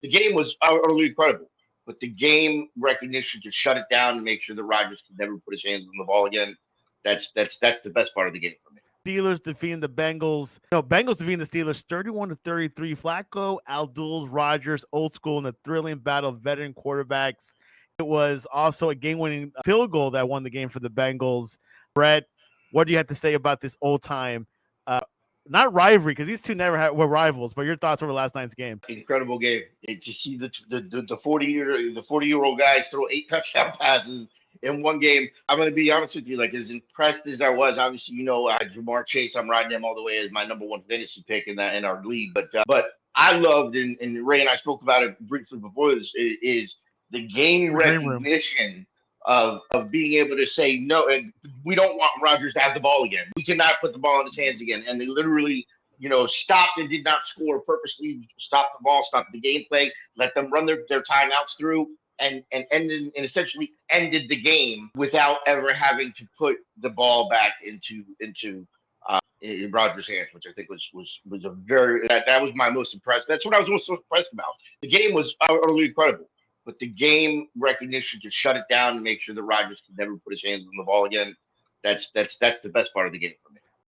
The game was utterly incredible, but the game recognition to shut it down and make sure that Rodgers could never put his hands on the ball again. That's the best part of the game for me. Steelers defeating the Bengals. No, Bengals defeating the Steelers 31-33. Flacco outduels Rodgers, old school in a thrilling battle of veteran quarterbacks. It was also a game-winning field goal that won the game for the Bengals. Brett, what do you have to say about this old time? Not rivalry, because these two were rivals, but your thoughts over last night's game? Incredible game. To see the 40-year-old guys throw 8 touchdown passes in one game. I'm going to be honest with you, like as impressed as I was. Obviously, I had Jamar Chase. I'm riding him all the way as my number one fantasy pick in our league. But I loved, and Ray and I spoke about it briefly before this, is the game The green room. recognition of being able to say no. We don't want Rodgers to have the ball again. We cannot put the ball in his hands again. And they literally stopped and did not score purposely, stopped the ball, stopped the gameplay, let them run their timeouts through, and ended and essentially ended the game without ever having to put the ball back into in Rodgers' hands, which I think was a very that was my most impressed. That's what I was most impressed about. The game was utterly incredible, but the game recognition to shut it down and make sure that Rodgers could never put his hands on the ball again. That's the best part of the game for me.